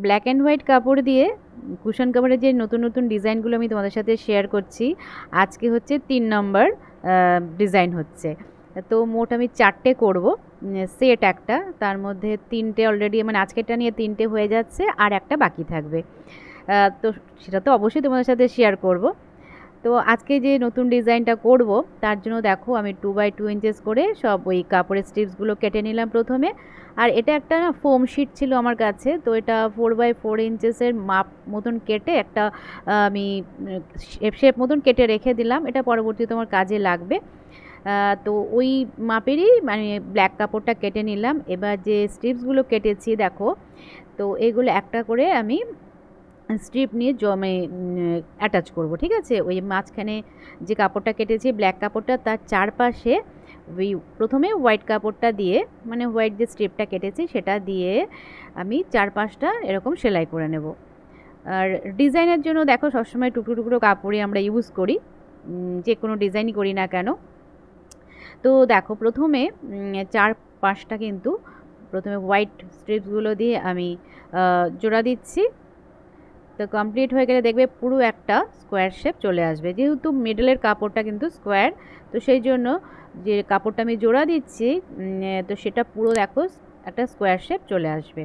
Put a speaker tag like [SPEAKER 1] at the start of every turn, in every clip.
[SPEAKER 1] Black and white কাপড় দিয়ে cushion কাভারের যে নতুন নতুন ডিজাইনগুলো আমি তোমাদের সাথে শেয়ার করছি। আজকে হচ্ছে 3 নম্বর ডিজাইন হচ্ছে। তো মোট আমি 4টে করব, সেট একটা, তার মধ্যে 3টে অলরেডি মানে আজকেরটা নিয়ে 3টে হয়ে যাচ্ছে, আর একটা বাকি থাকবে। তো সেটা তো অবশ্যই তোমাদের সাথে শেয়ার করব। তো আজকে যে নতুন ডিজাইনটা করব তার জন্য দেখো আমি 2x2 ইঞ্চেস করে সব ওই কাপড়ের স্ট্রিপসগুলো কেটে নিলাম প্রথমে। আর এটা একটা না ফোম শিট ছিল আমার কাছে, তো এটা 4x4 ইঞ্চেসের মাপ মতন কেটে একটা আমি শেপ মতন কেটে রেখে দিলাম, এটা পরবর্তীতে আমার কাজে লাগবে। তো ওই মাপেরই মানে ব্ল্যাক কাপড়টা কেটে নিলাম। এবার যে স্ট্রিপসগুলো কেটেছি দেখো, তো এগুলো একটা করে আমি স্ট্রিপ নিয়ে জমে অ্যাটাচ করব, ঠিক আছে। ওই মাঝখানে যে কাপড়টা কেটেছি ব্ল্যাক কাপড়টা, তার চারপাশে ওই প্রথমে হোয়াইট কাপড়টা দিয়ে, মানে হোয়াইট যে স্ট্রিপটা কেটেছি সেটা দিয়ে আমি চারপাশটা এরকম সেলাই করে নেব। আর ডিজাইনের জন্য দেখো সবসময় টুকরো টুকরো কাপড়ই আমরা ইউজ করি, যে কোনো ডিজাইনই করি না কেন। তো দেখো প্রথমে চারপাশটা কিন্তু প্রথমে হোয়াইট স্ট্রিপসগুলো দিয়ে আমি জোড়া দিচ্ছি। তো কমপ্লিট হয়ে গেলে দেখবে পুরো একটা স্কোয়ার শেপ চলে আসবে, যেহেতু মিডলের কাপড়টা কিন্তু স্কোয়ার, তো সেই জন্য যে কাপড়টা আমি জোড়া দিচ্ছি তো সেটা পুরো দেখো একটা স্কোয়ার শেপ চলে আসবে।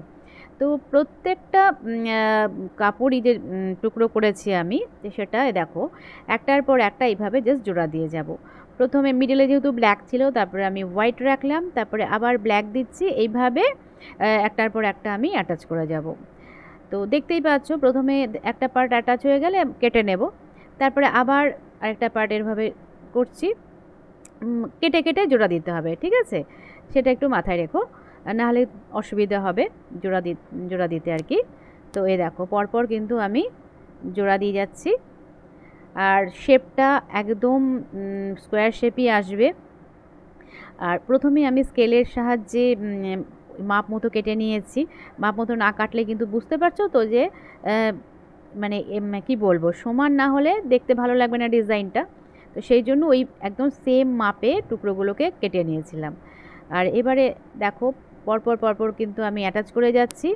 [SPEAKER 1] তো প্রত্যেকটা কাপড়ই যে টুকরো করেছি আমি, সেটা দেখো একটার পর একটা এইভাবে জাস্ট জোড়া দিয়ে যাব। প্রথমে মিডলে যেহেতু ব্ল্যাক ছিল, তারপরে আমি হোয়াইট রাখলাম, তারপরে আবার ব্ল্যাক দিচ্ছি, এইভাবে একটার পর একটা আমি অ্যাটাচ করে যাব। তো দেখতেই পাচ্ছ প্রথমে একটা পার্ট অ্যাটাচ হয়ে গেলে কেটে নেব, তারপরে আবার আরেকটা পার্ট এরভাবে করছি, কেটে কেটে জোড়া দিতে হবে, ঠিক আছে। সেটা একটু মাথায় রেখো, নাহলে অসুবিধা হবে জোড়া দিতে আর কি। তো এই দেখো পরপর কিন্তু আমি জোড়া দিয়ে যাচ্ছি, আর শেপটা একদম স্কোয়ার শেপই আসবে। আর প্রথমে আমি স্কেলের সাহায্যে মাপ মতো কেটে নিয়েছি। মাপ মতো না কাটলে কিন্তু বুঝতে পারছো তো যে মানে কি বলবো, সমান না হলে দেখতে ভালো লাগবে না ডিজাইনটা। তো সেই জন্য ওই একদম সেম মাপে টুকরোগুলোকে কেটে নিয়েছিলাম। আর এবারে দেখো পরপর পরপর কিন্তু আমি অ্যাটাচ করে যাচ্ছি।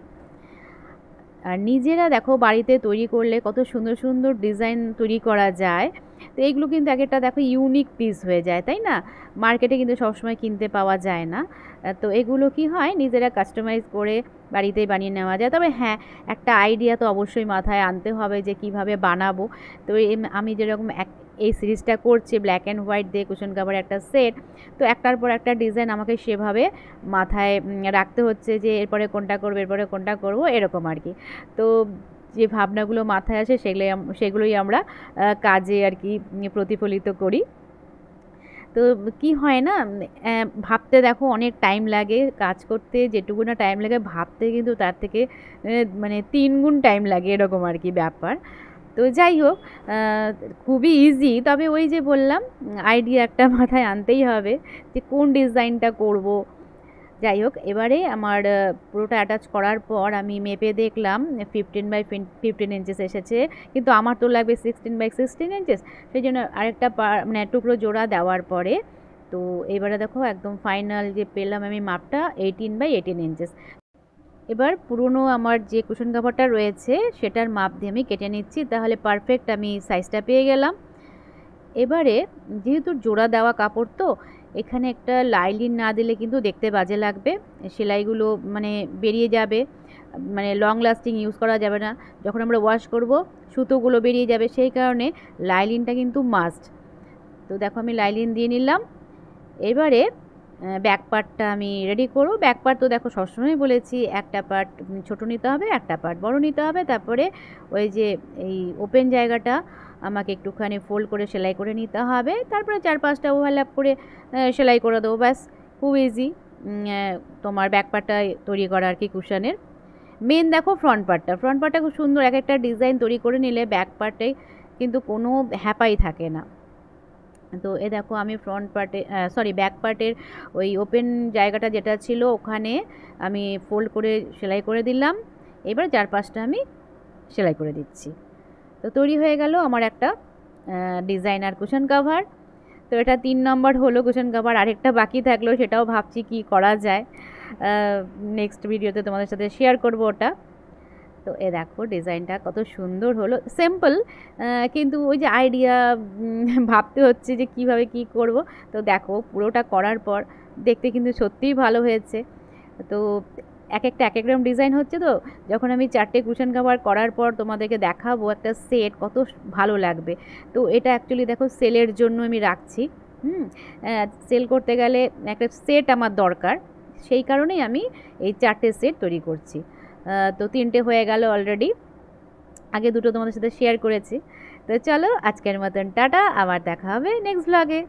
[SPEAKER 1] আর নিজেরা দেখো বাড়িতে তৈরি করলে কত সুন্দর সুন্দর ডিজাইন তৈরি করা যায়। তো এইগুলো কিন্তু এক একটা দেখো ইউনিক পিস হয়ে যায়, তাই না? মার্কেটে কিন্তু সবসময় কিনতে পাওয়া যায় না। তো এগুলো কি হয়, নিজেরা কাস্টমাইজ করে বাড়িতেই বানিয়ে নেওয়া যায়। তবে হ্যাঁ, একটা আইডিয়া তো অবশ্যই মাথায় আনতে হবে যে কিভাবে বানাবো। তো আমি যেরকম এই সিরিজটা করছি ব্ল্যাক অ্যান্ড হোয়াইট দিয়ে কুশন কাভার একটা সেট, তো একটার পর একটা ডিজাইন আমাকে সেভাবে মাথায় রাখতে হচ্ছে যে এরপরে কোনটা করবো, এরপরে কোনটা করবো, এরকম আর কি। তো যে ভাবনাগুলো মাথায় আসে সেগুলোই আমরা কাজে আর কি প্রতিফলিত করি। তো কি হয় না, ভাবতে দেখো অনেক টাইম লাগে, কাজ করতে যেটুকু না টাইম লাগে ভাবতে কিন্তু তার থেকে মানে 3 গুণ টাইম লাগে, এরকম আর কি ব্যাপার। তো যাই হোক, খুবই ইজি, তবে ওই যে বললাম আইডিয়া একটা মাথায় আনতেই হবে যে কোন ডিজাইনটা করব। যাই হোক, এবারে আমার পুরোটা অ্যাটাচ করার পর আমি মেপে দেখলাম 15x15 ইঞ্চেস এসেছে, কিন্তু আমার তো লাগবে 16x16 ইঞ্চেস। সেই জন্য আরেকটা মানে টুকরো জোড়া দেওয়ার পরে তো এবারে দেখো একদম ফাইনাল যে পেলাম আমি মাপটা 18x18 ইঞ্চেস। এবার পুরনো আমার যে কুশন কাভারটা রয়েছে সেটার মাপ দিয়ে আমি কেটে নিচ্ছি, তাহলে পারফেক্ট আমি সাইজটা পেয়ে গেলাম। এবারে যেহেতু জোড়া দেওয়া কাপড়, তো এখানে একটা লাইলিন না দিলে কিন্তু দেখতে বাজে লাগবে, সেলাইগুলো মানে বেরিয়ে যাবে, মানে লং লাস্টিং ইউজ করা যাবে না। যখন আমরা ওয়াশ করব সুতোগুলো বেরিয়ে যাবে, সেই কারণে লাইলিনটা কিন্তু মাস্ট। তো দেখো আমি লাইলিন দিয়ে নিলাম। এবারে ব্যাক পার্টটা আমি রেডি করব। ব্যাক পার্ট তো দেখো সবসময় বলেছি একটা পার্ট ছোটো নিতে হবে, একটা পার্ট বড় নিতে হবে, তারপরে ওই যে এই ওপেন জায়গাটা আমাকে একটুখানি ফোল্ড করে সেলাই করে নিতে হবে, তারপরে 4-5টা ওভারল্যাপ করে সেলাই করে দেবো, ব্যাস। খুব ইজি তোমার ব্যাক পার্টটা তৈরি করা আর কি কুশনের। মেন দেখো ফ্রন্ট পার্টটা খুব সুন্দর এক একটা ডিজাইন তৈরি করে নিলে ব্যাক পার্টে কিন্তু কোনো হ্যাপাই থাকে না। তো এ দেখো আমি ব্যাক পার্টের ওই ওপেন জায়গাটা যেটা ছিল ওখানে আমি ফোল্ড করে সেলাই করে দিলাম। এবার 4-5টা আমি সেলাই করে দিচ্ছি। তো তৈরি হয়ে গেল আমার একটা ডিজাইনার কুশন কাভার। তো এটা 3 নম্বর হলো কুশন কাভার, আরেকটা বাকি থাকলো, সেটাও ভাবছি কি করা যায়। নেক্সট ভিডিওতে তোমাদের সাথে শেয়ার করব ওটা। তো এ দেখো ডিজাইনটা কত সুন্দর হলো, সিম্পল, কিন্তু ওই যে আইডিয়া ভাবতে হচ্ছে যে কিভাবে কি করব। তো দেখো পুরোটা করার পর দেখতে কিন্তু সত্যিই ভালো হয়েছে। তো এক একটা এক এক রকম ডিজাইন হচ্ছে, তো যখন আমি 4টে কুশন কভার করার পর তোমাদেরকে দেখাবো একটা সেট কত ভালো লাগবে। তো এটা অ্যাকচুয়ালি দেখো সেলের জন্য আমি রাখছি। সেল করতে গেলে একটা সেট আমার দরকার, সেই কারণেই আমি এই 4টে সেট তৈরি করছি। তো 3টে হয়ে গেল অলরেডি, আগে দুটো তোমাদের সাথে শেয়ার করেছি। তো চলো আজকের মতন টাটা, আবার দেখা হবে নেক্সট ব্লগে।